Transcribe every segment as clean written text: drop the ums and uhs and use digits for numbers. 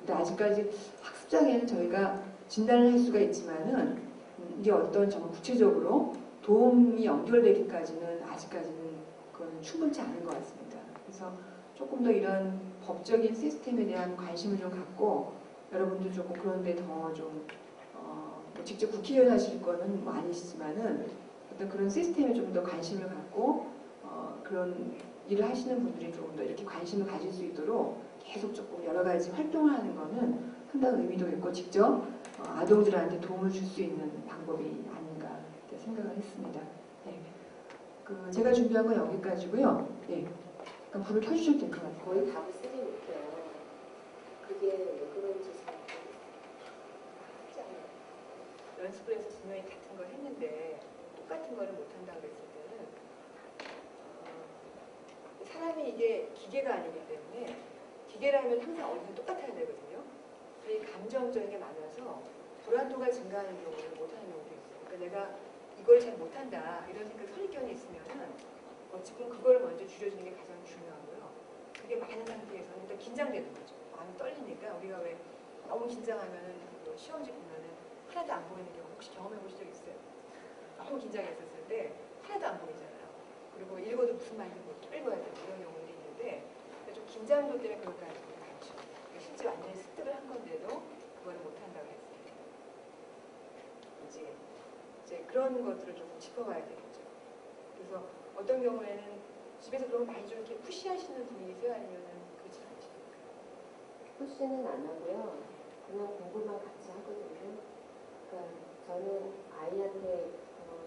근데 아직까지 학습장애는 저희가 진단을 할 수가 있지만은 이게 어떤 정말 구체적으로 도움이 연결되기까지는 아직까지는 그건 충분치 않은 것 같습니다. 그래서 조금 더 이런 법적인 시스템에 대한 관심을 좀 갖고 여러분들 조금 그런데 더 좀 직접 국회의원 하실 거는 뭐 아니시지만은 어떤 그런 시스템에 좀 더 관심을 갖고 그런 일을 하시는 분들이 조금 더 이렇게 관심을 가질 수 있도록 계속 조금 여러 가지 활동을 하는 거는 상당한 의미도 있고 직접 아동들한테 도움을 줄 수 있는 방법이 아닌가 이렇게 생각을 했습니다. 네. 제가 준비한 건 여기까지고요. 네. 약간 불을 켜주셔도 될 것 같아요. 거의 답을 쓰지 못해요. 그게 왜 그런지 잘 모르겠어요. 연습을 해서 분명히 같은 걸 했는데 똑같은 거를 못한다고 그랬을 때는 사람이 이게 기계가 아니기 때문에 기계라면 항상 어디든 똑같아야 되거든요. 이 감정적인 게 많아서 불안도가 증가하는 경우는 못하는 경우도 있어요. 그러니까 내가 이걸 잘 못한다 이런 생각 선입견이 있으면은 어찌보면 그걸 먼저 줄여주는 게 가장 중요하고요. 그게 많은 상태에서는 일단 긴장되는 거죠. 마음이 떨리니까 우리가 왜 너무 긴장하면은 시험지 보면은 하나도 안 보이는 경우 혹시 경험해 보신 적 있어요? 너무 긴장했었을 때 하나도 안 보이잖아요. 그리고 읽어도 무슨 말인지 모르고 읽어야 되고 이런 경우들이 있는데 좀 긴장도 때문에 그럴까 하는 게 많죠. 실제 완전히 습득을 한 건데도 그거를 못한다고 했어요. 이제 그런 것들을 조금 짚어봐야 되겠죠. 그래서 어떤 경우에는 집에서 그런 거 많이 좀 이렇게 푸시하시는 분이세요? 아니면은 그렇지 않으십니까? 푸시는 안 하고요. 그냥 공부만 같이 하거든요. 그러니까 저는 아이한테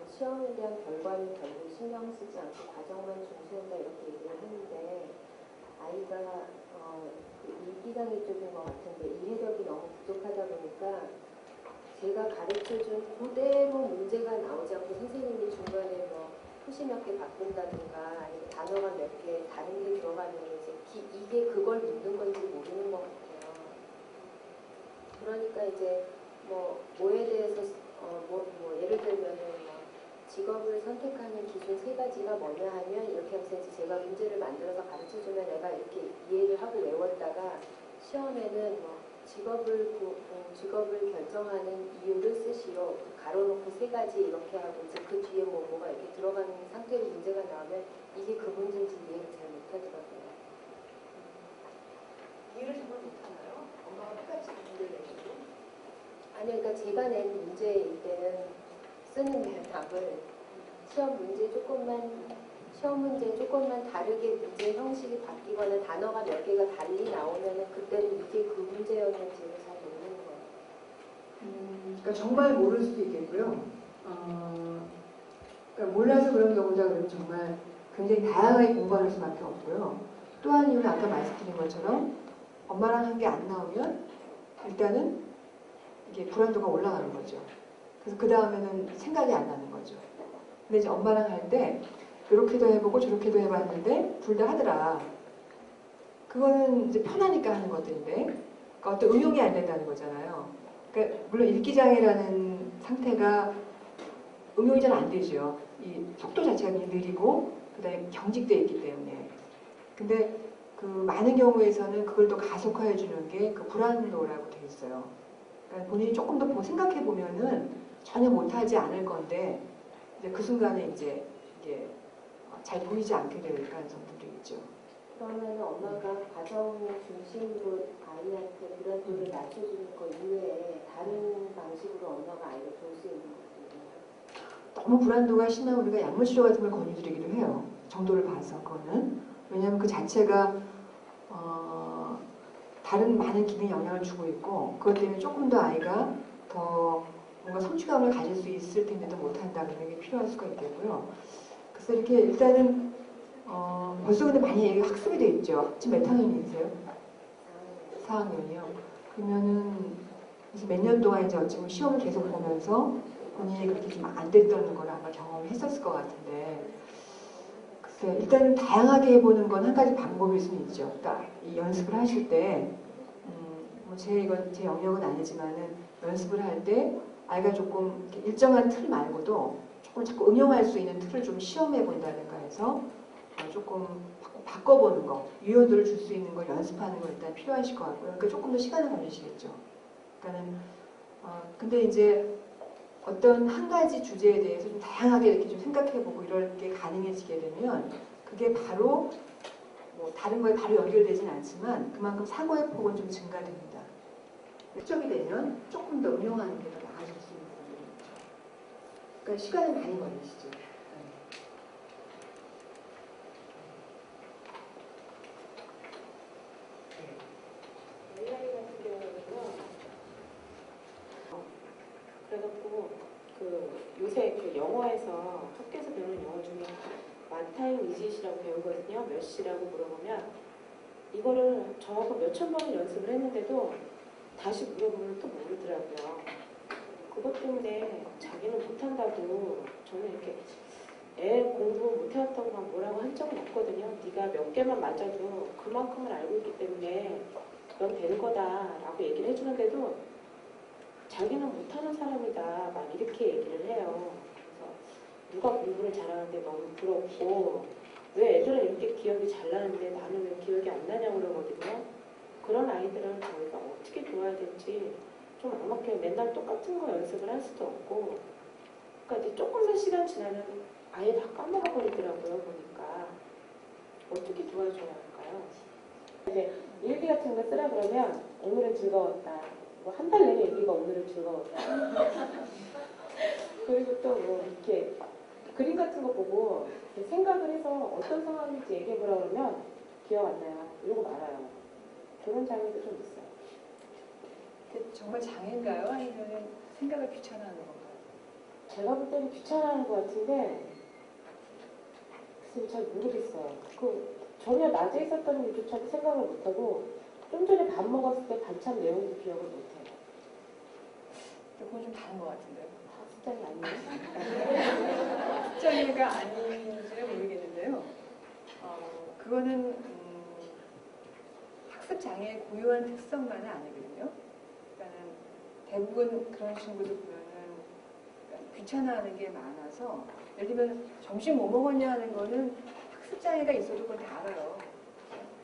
시험에 대한 결과를 별로 신경 쓰지 않고 과정만 중시한다 이렇게 얘기를 하는데 아이가 그 일기장애 쪽인 것 같은데 이해력이 너무 부족하다 보니까 제가 가르쳐준 그대로 문제가 나오지 않고 선생님이 중간에 뭐 표시 몇 개 바꾼다든가 아니면 단어가 몇 개 다른 게 들어가면 이제 이게 그걸 묻는 건지 모르는 것 같아요. 그러니까 이제 뭐에 대해서 예를 들면은 직업을 선택하는 기준 3가지가 뭐냐 하면 이렇게 해서 이제 제가 문제를 만들어서 가르쳐주면 애가 이렇게 이해를 하고 외웠다가 시험에는 직업을 결정하는 이유를 쓰시오. 가로놓고 3가지 이렇게 하고 이제 그 뒤에 뭐가 이렇게 들어가는 상태로 문제가 나오면 이게 그 문제인지 이해를 잘 못하더라고요. 이해를 정말 못하나요? 엄마가 똑같이 문제를 내시고? 아니 그러니까 제가 낸 문제일 때는 쓰는 답을 시험 문제 조금만 다르게 문제 형식이 바뀌거나 단어가 몇 개가 달리 나오면은 그때는 이게 그 문제였는지를 잘 모르는 거예요. 그러니까 정말 모를 수도 있겠고요. 그러니까 몰라서 그런 경우다 그러면 정말 굉장히 다양하게 공부할 수밖에 없고요. 또 한 이유는 아까 말씀드린 것처럼 엄마랑 한 게 안 나오면 일단은 이게 불안도가 올라가는 거죠. 그래서 그 다음에는 생각이 안 나는 거죠. 근데 이제 엄마랑 할 때 이렇게도 해보고 저렇게도 해봤는데 둘 다 하더라. 그거는 이제 편하니까 하는 것들인데 그러니까 어떤 응용이 안 된다는 거잖아요. 그러니까 물론 읽기장애라는 상태가 응용이 잘 안 되죠. 이 속도 자체가 느리고 그다음에 경직되어 있기 때문에. 근데 그 많은 경우에서는 그걸 또 가속화해 주는 게 그 불안도라고 돼 있어요. 그러니까 본인이 조금 더 생각해 보면은 전혀 못하지 않을 건데 이제 그 순간에 이제 이게 잘 보이지 않게 될 가능성도 있죠. 그러면 엄마가 과정 중심으로 아이한테 불안도를 낮춰주는 것 이외에 다른 방식으로 엄마가 아이를 볼 수 있는 것들이에요? 너무 불안도가 심하면 우리가 약물 치료 같은 걸 권유드리기도 해요. 정도를 봐서 그거는. 왜냐하면 그 자체가 다른 많은 기능에 영향을 주고 있고 그것 때문에 조금 더 아이가 더 뭔가 성취감을 가질 수 있을 텐데도 못한다 그런 게 필요할 수가 있겠고요. 그래서 이렇게 일단은 벌써 근데 많이 학습이 돼 있죠. 지금 몇 학년이세요? 4학년이요. 그러면은 그래서 몇 년 동안 이제 어찌 보면 시험을 계속 보면서 본인이 그렇게 좀 안 됐던 걸 아마 경험했었을 것 같은데 글쎄 일단은 다양하게 해보는 건 한 가지 방법일 수는 있죠. 그러니까 이 연습을 하실 때 이건 제 영역은 아니지만은 연습을 할 때 아이가 조금 일정한 틀 말고도 조금 자꾸 응용할 수 있는 틀을 좀 시험해 본다든가 해서 조금 바꿔보는 거, 유연도를 줄 수 있는 걸 연습하는 거 일단 필요하실 것 같고요. 그러니까 조금 더 시간을 걸리시겠죠. 그러니까는 근데 이제 어떤 한 가지 주제에 대해서 좀 다양하게 이렇게 좀 생각해보고 이럴 게 가능해지게 되면 그게 바로 뭐 다른 거에 바로 연결되진 않지만 그만큼 사고의 폭은 좀 증가됩니다. 축적이 되면 조금 더 응용하는 게 더 나아질 수 있는 부분이죠. 그러니까 시간은 많이 걸리시죠. AI 같은 경우는요. 그래갖고 요새 영어에서 학교에서 배우는 영어 중에 원타임 이짓이라고 배우거든요. 몇 시라고 물어보면 이거를 저하고 몇천 번을 연습을 했는데도 다시 물어보면 또 모르더라고요. 그것 때문에 자기는 못한다고 저는 이렇게 애 공부 못해왔다고 막 뭐라고 한 적은 없거든요. 네가 몇 개만 맞아도 그만큼을 알고 있기 때문에 넌 되는 거다라고 얘기를 해주는데도 자기는 못하는 사람이다 막 이렇게 얘기를 해요. 그래서 누가 공부를 잘하는데 너무 부럽고 왜 애들은 이렇게 기억이 잘 나는데 나는 왜 기억이 안 나냐고 그러거든요. 그런 아이들은 저희가 어떻게 도와야 될지 좀 막막해요. 맨날 똑같은 거 연습을 할 수도 없고 그러니까 이제 조금만 시간 지나면 아예 다 까먹어 버리더라고요. 보니까 어떻게 도와줘야 할까요? 이제 일기 같은 거 쓰라 그러면 오늘은 즐거웠다. 뭐 한 달 내내 일기가 오늘은 즐거웠다. 그리고 또 뭐 이렇게 그림 같은 거 보고 생각을 해서 어떤 상황인지 얘기해보라 그러면 기억 안 나요. 이러고 말아요. 그런 장면도 좀 있어요. 정말 장애인가요? 아니면 생각을 귀찮아하는 건가요? 제가 볼 때는 귀찮아하는 것 같은데 글쎄요, 잘 모르겠어요. 전혀 낮에 있었던 일조차도 생각을 못하고 좀 전에 밥 먹었을 때 반찬 내용도 기억을 못해요. 그건 좀 다른 것 같은데요. 습장이 아니에요? 습장애가 아닌지는 모르겠는데요. 그거는 학습 장애의 고유한 특성만은 아니거든요. 그러니까는 대부분 그런 친구들 보면은 귀찮아하는 게 많아서 예를 들면 점심 뭐 먹었냐 하는 거는 학습 장애가 있어도 그건 다 알아요.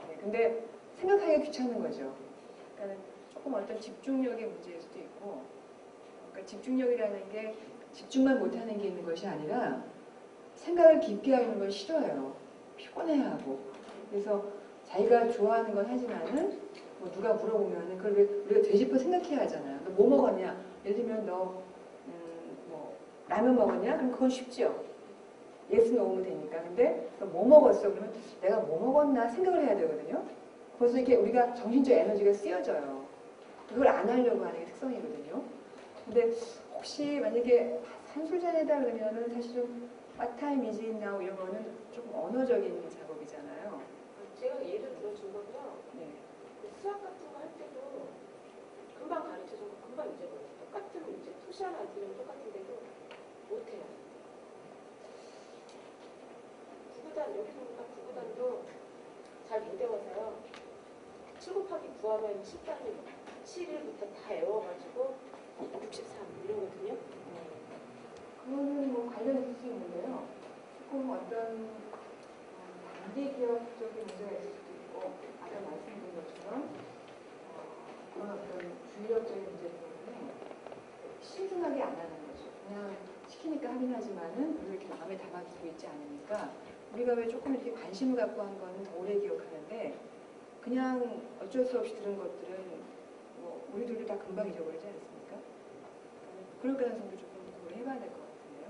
네, 근데 생각하기가 귀찮은 거죠. 그러니까 조금 어떤 집중력의 문제일 수도 있고, 그러니까 집중력이라는 게 집중만 못하는 게 있는 것이 아니라 생각을 깊게 하는 걸 싫어해요. 피곤해하고. 그래서 자기가 좋아하는 건 하지만은 뭐 누가 물어보면은 그걸 우리가 되짚어 생각해야 하잖아요. 너 뭐 먹었냐? 예를 들면 너 뭐 라면 먹었냐? 그럼 그건 쉽죠. 예스 노우면 되니까. 근데 너 뭐 먹었어? 그러면 내가 뭐 먹었나 생각을 해야 되거든요. 그래서 이게 우리가 정신적 에너지가 쓰여져요. 그걸 안 하려고 하는 게 특성이거든요. 근데 혹시 만약에 산술자네다 그러면은 사실은 파타임 이진 나우 이런 거는 조금 언어적인 작업이잖아요. 제가 예를 들어준 건요. 네. 수학 같은 거 할 때도 금방 가르쳐준 거 금방 잊어버려요. 똑같은 문제, 투시하나 들으면 똑같은데도 못해요. 구구단, 여기 보니까 구구단도 잘 못 외워서요. 7 곱하기 9하면 7단위, 7일부터 다 외워가지고 63 이러거든요. 그거는 뭐 관련이 있을 수 있는데요. 조금 어떤 단기기억적인 문제가 있을 수도 있고, 아까 말씀드린 것처럼 그런 어떤 주의력적인 문제 때문에 신중하게 안 하는 거죠. 그냥 시키니까 하긴 하지만은 우리가 이렇게 마음에 담아두고 있지 않으니까 우리가 왜 조금 이렇게 관심을 갖고 한 거는 더 오래 기억하는데 그냥 어쩔 수 없이 들은 것들은 뭐 우리들도 다 금방 잊어버리지 않습니까? 그럴 가능성도 조금 고려해봐야 될 것 같은데요.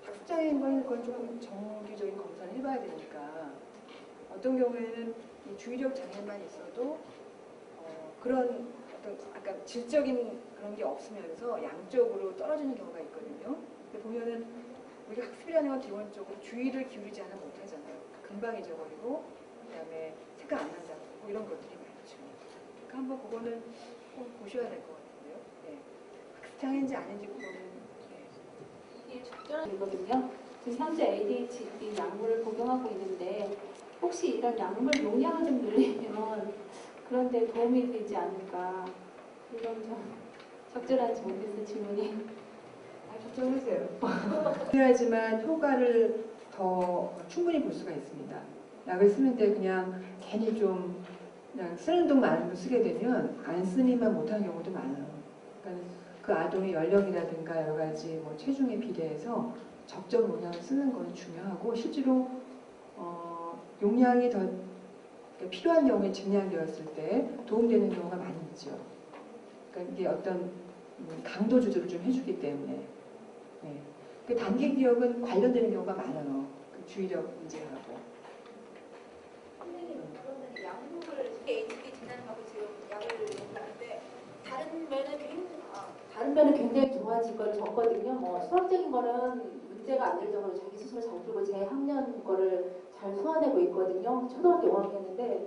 학습장애인 건 그건 조금 정기적인 검사를 해봐야 되니까 어떤 경우에는 이 주의력 장애만 있어도 그런 어떤 아까 질적인 그런 게 없으면서 양적으로 떨어지는 경우가 있거든요. 근데 보면은 우리가 학습이라는 건 기본적으로 주의를 기울이지 않으면 못하잖아요. 금방 잊어버리고 그다음에 생각 안 난다고 이런 것들이 많죠. 그러니까 한번 그거는 꼭 보셔야 될 것 같은데요. 네. 학습장애인지 아닌지 그거는 이게 적절하거든요. 지금 현재 ADHD 약물을 복용하고 있는데 혹시 이런 약물 용량을 좀 늘리면 그런 데 도움이 되지 않을까 이런 좀 적절한지 모르겠어요. 질문이. 적정하세요. 그래야지만 효과를 더 충분히 볼 수가 있습니다. 약을 쓰는데 그냥 괜히 좀 그냥 쓰는 동안 쓰게 되면 안 쓰니만 못하는 경우도 많아요. 그러니까 그 아동의 연령이라든가 여러 가지 뭐 체중에 비례해서 적정 용량을 쓰는 건 중요하고 실제로 용량이 더 필요한 경우에 증량되었을 때 도움되는 경우가 많이 있죠. 그러니까 이게 어떤 강도 조절을 좀 해주기 때문에 네. 그 단기 기억은 관련되는 경우가 많아요. 그 주의력 문제하고. 선생님, 그러면 약물을 ADHD 진단하고 지금 약을 먹는데 다른 면은 굉장히 좋아진 걸 줬거든요. 뭐 수학적인 거는 문제가 안 될 정도로 자기 스스로 잘 풀고 제 학년 거를 잘 소화내고 있거든요. 초등학교 5학년인데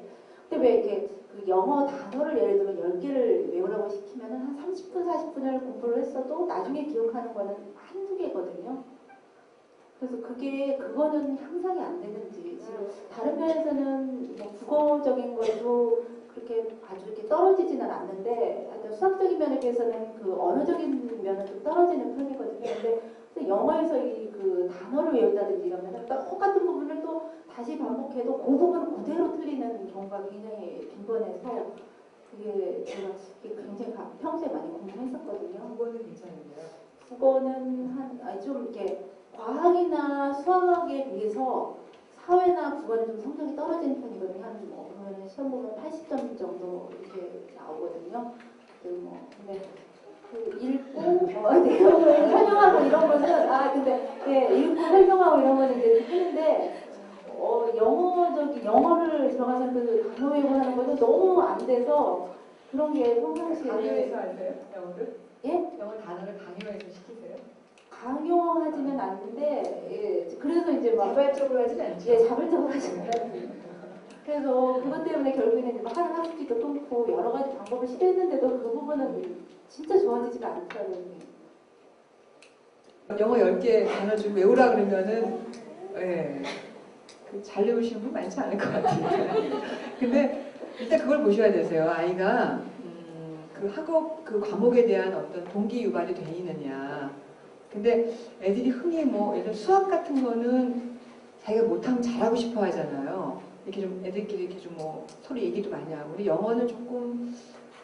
근데 왜 이렇게 그 영어 단어를 예를 들면 10개를 외우라고 시키면 한 30분, 40분을 공부를 했어도 나중에 기억하는 거는 한두 개거든요. 그래서 그거는 향상이 안 되는지 지금 다른 면에서는 뭐 국어적인 것도 그렇게 아주 이렇게 떨어지지는 않는데 하여튼 수학적인 면에 비해서는 그 언어적인 면은 좀 떨어지는 편이거든요. 근데 영어에서 그 단어를 외운다든지 이러면 똑같은 부분을 또 다시 반복해도 그 부분은 그대로 틀리는 경우가 굉장히 빈번해서 그게 제가 굉장히 평소에 많이 공부했었거든요. 그거는 괜찮은데요. 국어는 좀 이렇게 과학이나 수학에 비해서 사회나 국어는 좀 성적이 떨어지는 편이거든요. 그러면 시험 보면 80점 정도 이렇게 나오거든요. 근데 그 읽고 내용을 설명하고 이런 거는 근데 읽고 설명하고 이런 거는 이제 하는데 영어를 들어가서 그 단어 외우고 하는 거는 너무 안 돼서 그런 게 평상시에 강요해서 하세요? 영어를? 예? 영어 단어를 강요해서 시키세요? 강요하지는 않는데 그래서 이제 막 자발적으로 하진 않죠? 자발적으로 하지는 않아요. 그래서 그것 때문에 결국에는 이제 막 하는 학습지도 끊고 여러 가지 방법을 시도했는데도 그 부분은 진짜 좋아지지가 않더라고요. 영어 10개 단어 좀 외우라 그러면은 예, 잘 외우시는 분 많지 않을 것 같아요. 근데 일단 그걸 보셔야 되세요. 아이가 그 학업 그 과목에 대한 어떤 동기 유발이 돼 있느냐. 근데 애들이 흔히 뭐 예를 들어 수학 같은 거는 자기가 못하면 잘하고 싶어 하잖아요. 이렇게 좀 애들끼리 이렇게 좀 뭐 서로 얘기도 많이 하고. 근데 영어는 조금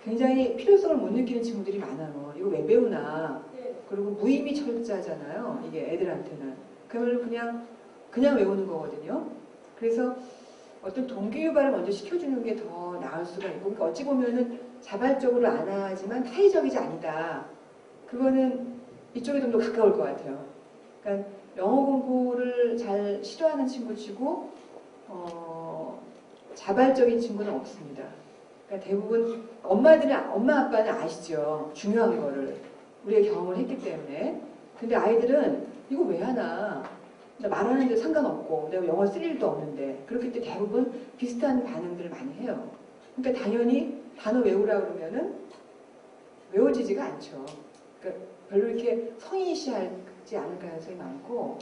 굉장히 필요성을 못 느끼는 친구들이 많아요. 이거 왜 배우나. 그리고 무의미 철자잖아요. 이게 애들한테는. 그러면 그냥 외우는 거거든요. 그래서 어떤 동기 유발을 먼저 시켜주는 게 더 나을 수가 있고, 그러니까 어찌 보면은 자발적으로 안 하지만 타의적이지 아니다. 그거는 이쪽에 좀 더 가까울 것 같아요. 그러니까 영어 공부를 잘 싫어하는 친구치고 자발적인 친구는 없습니다. 그러니까 대부분 엄마 아빠는 아시죠. 중요한 거를 우리가 경험을 했기 때문에. 근데 아이들은 이거 왜 하나? 나 말하는데 상관없고 내가 영어 쓸 일도 없는데 그렇기 때문에 대부분 비슷한 반응들을 많이 해요. 그러니까 당연히 단어 외우라 그러면은 외워지지가 않죠. 그러니까 별로 이렇게 성의시하지 않을 가능성이 많고,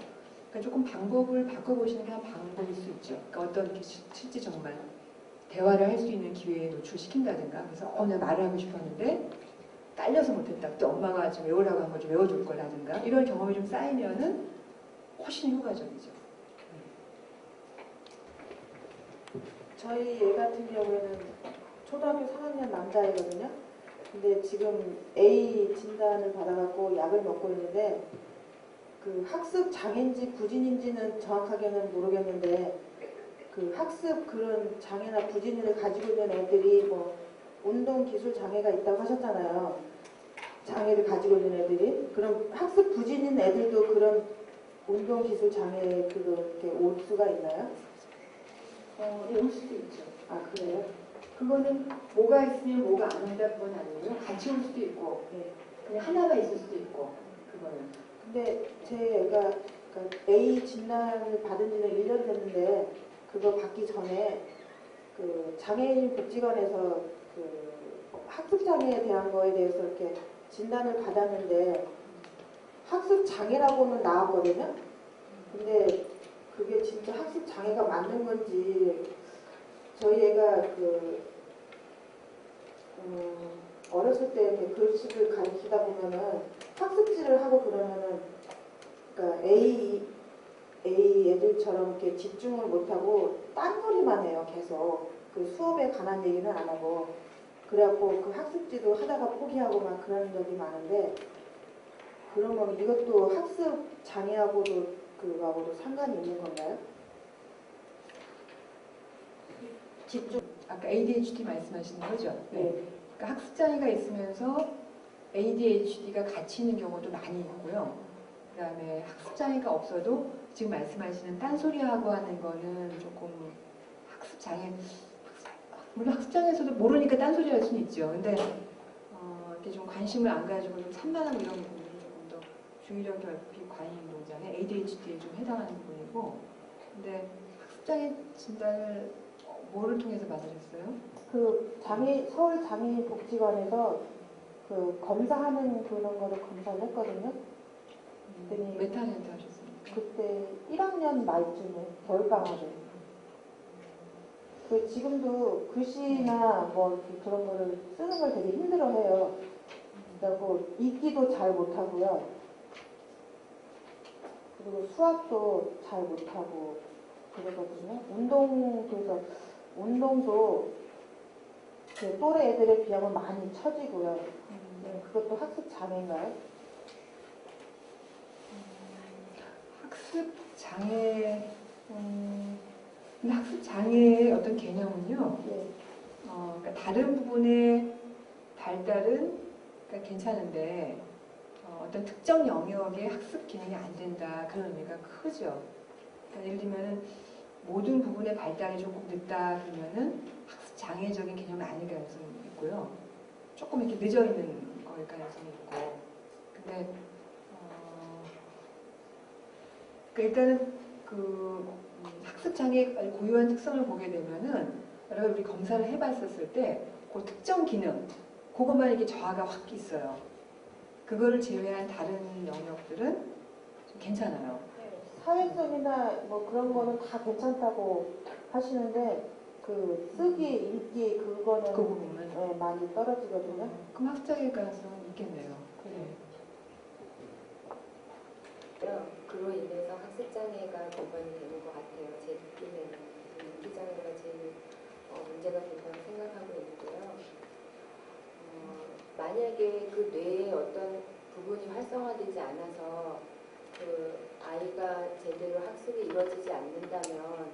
그러니까 조금 방법을 바꿔보시는 게 한 방법일 수 있죠. 그러니까 어떤 이렇게 실제 정말 대화를 할 수 있는 기회에 노출시킨다든가, 그래서 내가 말을 하고 싶었는데 딸려서 못했다. 또 엄마가 좀 외우라고 한 거 좀 외워줄 거라든가 이런 경험이 좀 쌓이면은 훨씬 효과적이죠. 저희 애 같은 경우에는 초등학교 3학년 남자애거든요. 근데 지금 A 진단을 받아갖고 약을 먹고 있는데 그 학습 장애인지 부진인지는 정확하게는 모르겠는데 그 학습 그런 장애나 부진을 가지고 있는 애들이 뭐 운동 기술 장애가 있다고 하셨잖아요. 장애를 가지고 있는 애들이. 그럼 학습 부진인 애들도 그런 운동 기술 장애 그렇게 올 수가 있나요? 올 수도 있죠. 아 그래요? 그거는 뭐가 있으면 뭐가 안 온다 그건 아니고요. 같이 올 수도 있고, 그냥 하나가 있을 수도 있고, 그거는. 근데 제 애가 그러니까 A 진단을 받은 지는 1년 됐는데 그거 받기 전에 그 장애인 복지관에서 그 학습 장애에 대한 거에 대해서 이렇게 진단을 받았는데 학습 장애라고는 나왔거든요. 근데 그게 진짜 학습 장애가 맞는 건지 저희 애가 어렸을 때 이렇게 글씨를 가르치다 보면은 학습지를 하고 그러면은 그러니까 A A 애들처럼 이렇게 집중을 못하고 딴소리만 해요. 계속 그 수업에 관한 얘기는 안 하고 그래갖고 그 학습지도 하다가 포기하고 막 그런 적이 많은데 그러면 이것도 학습 장애하고도 그거하고도 상관이 있는 건가요? 집중. 아까 ADHD 말씀하시는 거죠? 네. 그러니까 학습 장애가 있으면서 ADHD가 같이 있는 경우도 많이 있고요. 그다음에 학습 장애가 없어도 지금 말씀하시는 딴소리하고 하는 거는 조금 학습 장애, 물론 학습 장애에서도 모르니까 딴소리 할 수는 있죠. 근데 이렇게 좀 관심을 안 가지고 좀 산만하고 이런 부분이 조금 더 주의력 결핍 과잉 행동장애 ADHD에 좀 해당하는 부분이고, 근데 학습 장애 진단을 뭐를 통해서 받으셨어요? 그 서울 장애인 복지관에서 그 검사하는 그런 거를 검사를 했거든요. 그랬더니 몇 학년 때 하셨습니까? 그때 1학년 말쯤에 겨울방학에. 그 지금도 글씨나 뭐 그런 거를 쓰는 걸 되게 힘들어해요. 그리고 읽기도 잘 못하고요. 그리고 수학도 잘 못하고 그러거든요. 그래서 운동도 그 또래 애들에 비하면 많이 처지고요. 그것도 학습 장애인가요? 학습 장애, 근데 학습 장애의 어떤 개념은요, 네. 그러니까 다른 부분의 발달은 그러니까 괜찮은데 어떤 특정 영역의 학습 기능이 안 된다, 그런 의미가 크죠. 그러니까 예를 들면 모든 부분의 발달이 조금 늦다 그러면은 학습 장애적인 개념은 아닐 가능성이 있고요. 조금 이렇게 늦어 있는 거일 가능성이 있고. 근데 그러니까 일단은 그 학습 장애의 고유한 특성을 보게 되면은 여러 가지 우리 검사를 해봤었을 때 그 특정 기능 그것만 이렇게 저하가 확 있어요. 그거를 제외한 다른 영역들은 좀 괜찮아요. 사회성이나 뭐 그런 거는 다 괜찮다고 하시는데 그 쓰기, 읽기 그거는 그 부분은 네, 많이 떨어지거든요. 그럼 학습 장애 가능성은 있겠네요. 그로 인해서 학습 장애가 근본이 되는 것 같아요. 제 느낌에는 읽기 장애가 제일 문제가 된다고 생각하고 있고요. 만약에 그 뇌의 어떤 부분이 활성화되지 않아서 그 아이가 제대로 학습이 이루어지지 않는다면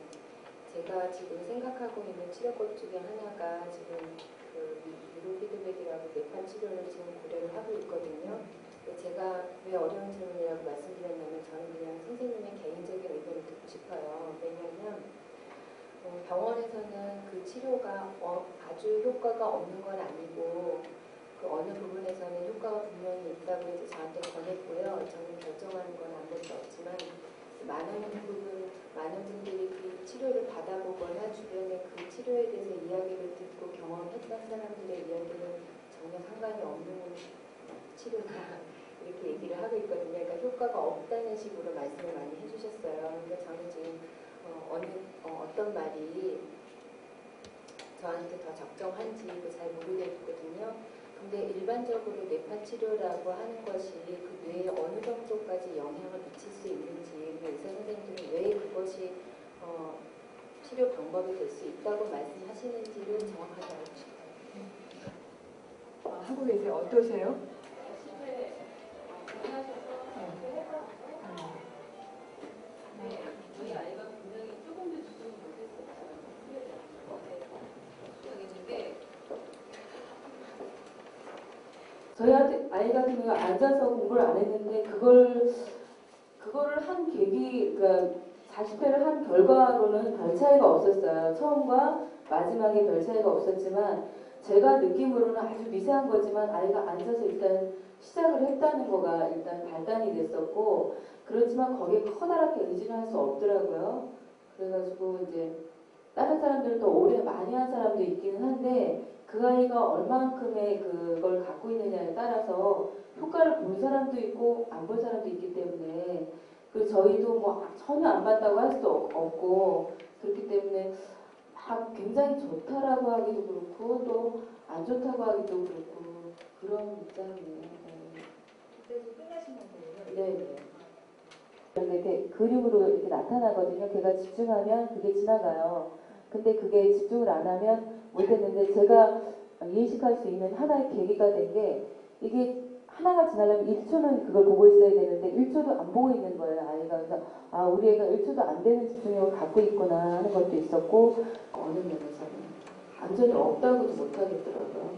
제가 지금 생각하고 있는 치료법 중에 하나가 지금 그 유로 피드백이라고 뇌판 치료를 지금 고려를 하고 있거든요. 제가 왜 어려운 질문이라고 말씀드렸냐면 저는 그냥 선생님의 개인적인 의견을 듣고 싶어요. 왜냐하면 병원에서는 그 치료가 아주 효과가 없는 건 아니고 그 어느 부분에서는 효과가 분명히 있다고 해서 저한테 권했고요. 저는 결정하는 건 아무것도 없지만 많은 분들이 그 치료를 받아보거나 주변에 그 치료에 대해서 이야기를 듣고 경험했던 사람들의 이야기는 전혀 상관이 없는 치료다 이렇게 얘기를 하고 있거든요. 그러니까 효과가 없다는 식으로 말씀을 많이 해주셨어요. 그러니까 저는 지금 어떤 말이 저한테 더 적정한지 잘 모르겠거든요. 근데 일반적으로 뇌파 치료라고 하는 것이 그 뇌에 어느 정도까지 영향을 미칠 수 있는지 의사 선생님들은 왜 그것이 치료 방법이 될 수 있다고 말씀하시는지를 정확하게 알고 싶어요. 하고 계세요? 어떠세요? 저희 아이가 분명히 조금도 집중을 못했었어요. 했는데 저희 아이 같은 경우가 앉아서 공부를 안 했는데 그거를 한 계기, 그러니까 40회를 한 결과로는 별 차이가 없었어요. 처음과 마지막에 별 차이가 없었지만 제가 느낌으로는 아주 미세한 거지만 아이가 앉아서 일단 시작을 했다는 거가 일단 발단이 됐었고, 그렇지만 거기에 커다랗게 의지는 할 수 없더라고요. 그래가지고 이제 다른 사람들은 더 오래 많이 한 사람도 있기는 한데 그 아이가 얼만큼의 그걸 갖고 있느냐에 따라서 효과를 본 사람도 있고 안 본 사람도 있기 때문에, 그 저희도 뭐 전혀 안 봤다고 할 수도 없고, 그렇기 때문에 막 굉장히 좋다라고 하기도 그렇고 또 안 좋다고 하기도 그렇고 그런 입장이에요. 그때도 끝나신 거예요? 네. 이렇게 근육으로 이렇게 나타나거든요. 걔가 집중하면 그게 지나가요. 근데 그게 집중을 안 하면 못했는데 제가 인식할 수 있는 하나의 계기가 된 게 이게 하나가 지나려면 1초는 그걸 보고 있어야 되는데 1초도 안 보고 있는 거예요, 아이가. 그래서 아, 우리 애가 1초도 안 되는 집중력을 갖고 있구나 하는 것도 있었고 어느 면에서는 완전히 없다고도 못하겠더라고요.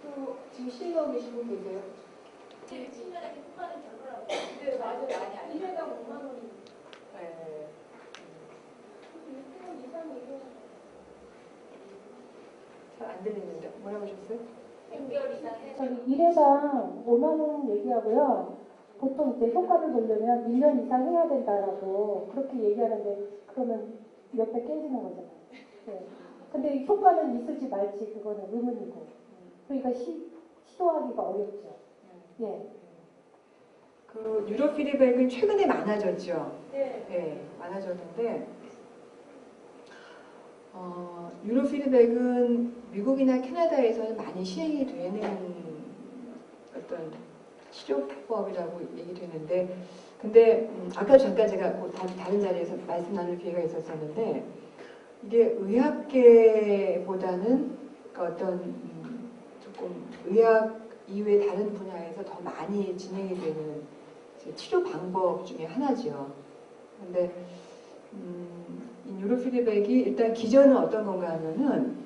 또 지금 시행하고 계신 분 계세요? 제 친구한테 폭발은 별로라고. 네, 맞아요. 아니. 1회당 5만 원이. 네. 6개월 이상이고. 잘 안 들리는데 뭐라고 하셨어요? 6개월 이상 해. 저기 1회당 5만 원 얘기하고요. 보통 이제 효과를 보려면 1년 이상 해야 된다라고 그렇게 얘기하는데 그러면 옆에 깨지는 거잖아요. 네. 근데 효과는 있을지 말지 그거는 의문이고. 그러니까 시도하기가 어렵죠. 예. 그 뉴로 피드백은 최근에 많아졌죠. 네. 네, 많아졌는데 뉴로 피드백은 미국이나 캐나다에서는 많이 시행이 되는 어떤 치료법이라고 얘기되는데, 근데 아까 잠깐 제가 다른 자리에서 말씀 나눌 기회가 있었었는데, 이게 의학계보다는 어떤 조금 의학 이외 다른 분야에서 더 많이 진행이 되는 치료 방법 중에 하나죠. 근데 이 뉴로 피드백이 일단 기전은 어떤 건가 하면은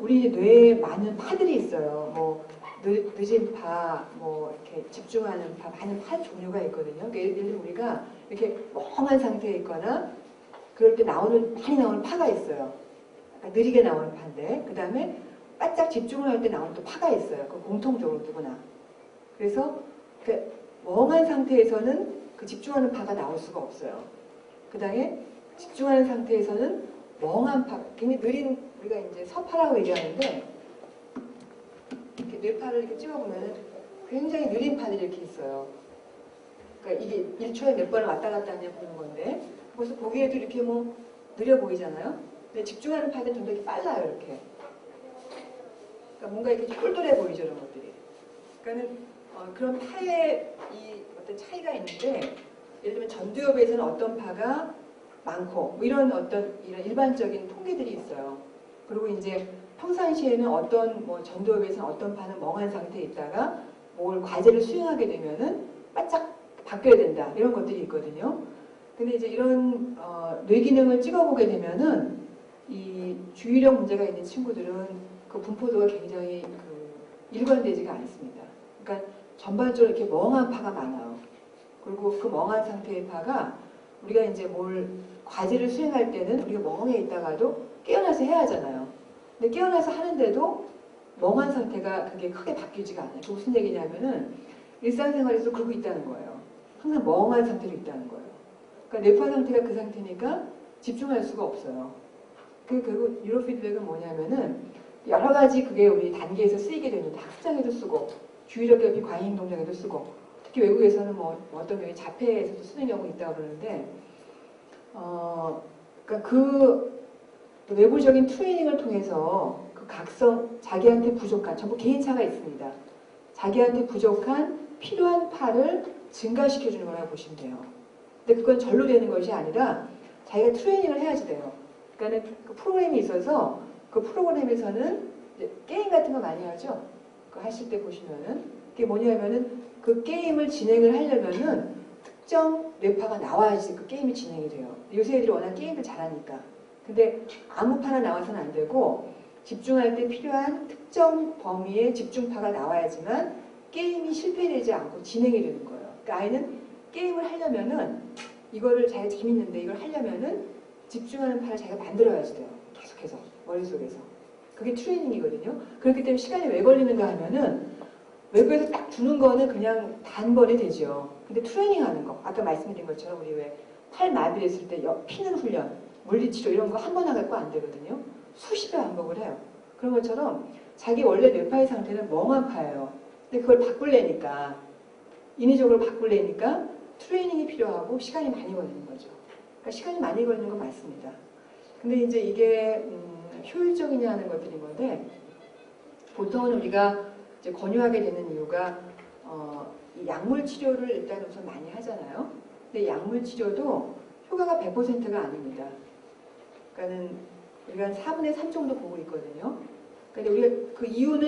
우리 뇌에 많은 파들이 있어요. 뭐 늦은 파, 뭐 이렇게 집중하는 파, 많은 파 종류가 있거든요. 그러니까 예를 들면 우리가 이렇게 멍한 상태에 있거나 그럴 때 많이 나오는 파가 있어요. 그러니까 느리게 나오는 파인데, 그 다음에 바짝 집중을 할 때 나오는 또 파가 있어요. 그 공통적으로 누구나. 그래서 그 멍한 상태에서는 그 집중하는 파가 나올 수가 없어요. 그 다음에 집중하는 상태에서는 멍한 파, 굉장히 느린, 우리가 이제 서파라고 얘기하는데, 이렇게 뇌파를 이렇게 찍어보면 굉장히 느린 파들이 이렇게 있어요. 그러니까 이게 1초에 몇 번을 왔다 갔다 하냐 보는 건데, 그래서 보기에도 이렇게 뭐 느려 보이잖아요. 근데 집중하는 파들은 좀 더 이렇게 빨라요, 이렇게. 그러니까 뭔가 이렇게 똘똘해 보이죠, 이런 것들이. 그러니까는 그런 파의 이 어떤 차이가 있는데, 예를 들면 전두엽에서는 어떤 파가 많고, 뭐 이런 일반적인 통계들이 있어요. 그리고 이제 평상시에는 뭐 전두엽에서는 어떤 파는 멍한 상태에 있다가 뭘 과제를 수행하게 되면은 바짝 바뀌어야 된다, 이런 것들이 있거든요. 근데 이제 이런 뇌 기능을 찍어보게 되면은 이 주의력 문제가 있는 친구들은 그 분포도가 굉장히 일관되지가 않습니다. 그러니까 전반적으로 이렇게 멍한 파가 많아요. 그리고 그 멍한 상태의 파가 우리가 이제 뭘 과제를 수행할 때는 우리가 멍해 있다가도 깨어나서 해야 하잖아요. 근데 깨어나서 하는데도 멍한 상태가 그게 크게 바뀌지가 않아요. 그 무슨 얘기냐면은 일상생활에서 그러고 있다는 거예요. 항상 멍한 상태로 있다는 거예요. 그러니까 뇌파 상태가 그 상태니까 집중할 수가 없어요. 결국 뉴로 피드백은 뭐냐면은 여러 가지 그게 우리 단계에서 쓰이게 되는데 학습장에도 쓰고 주의력 결핍 과잉 행동장에도 쓰고 특히 외국에서는 뭐 어떤 경우에 자폐에서도 쓰는 경우가 있다고 그러는데 그러니까 그 외부적인 트레이닝을 통해서 그 각성 자기한테 부족한 전부 개인차가 있습니다. 자기한테 부족한 필요한 파를 증가시켜주는 거라고 보시면 돼요. 근데 그건 절로 되는 것이 아니라 자기가 트레이닝을 해야지 돼요. 그러니까 그 프로그램이 있어서 그 프로그램에서는 이제 게임 같은 거 많이 하죠. 그거 하실 때 보시면은 그게 뭐냐면은 그 게임을 진행을 하려면은 특정 뇌파가 나와야지 그 게임이 진행이 돼요. 요새 애들이 워낙 게임을 잘하니까. 근데 아무 파나 나와서는 안 되고 집중할 때 필요한 특정 범위의 집중파가 나와야지만 게임이 실패되지 않고 진행이 되는 거예요. 그러니까 아이는 게임을 하려면은 이거를 자기가 재밌는데 이걸 하려면은 집중하는 파를 자기가 만들어야지 돼요. 계속해서 머릿속에서. 그게 트레이닝이거든요. 그렇기 때문에 시간이 왜 걸리는가 하면은 외부에서 딱 주는 거는 그냥 단번에 되죠. 근데 트레이닝 하는 거, 아까 말씀드린 것처럼 우리 왜 팔 마비됐을 때 피는 훈련, 물리치료 이런 거 한 번 하갖고 안 되거든요. 수십 배 반복을 해요. 그런 것처럼 자기 원래 뇌파의 상태는 멍한 파예요. 근데 그걸 바꾸려니까 인위적으로 바꾸려니까 트레이닝이 필요하고 시간이 많이 걸리는 거죠. 그러니까 시간이 많이 걸리는 건 맞습니다. 근데 이제 이게 효율적이냐 하는 것들인 건데 보통은 우리가 이제 권유하게 되는 이유가 이 약물 치료를 일단 우선 많이 하잖아요. 근데 약물 치료도 효과가 100%가 아닙니다. 그러니까는 우리가 한 4분의 3 정도 보고 있거든요. 근데 우리가 그 이유는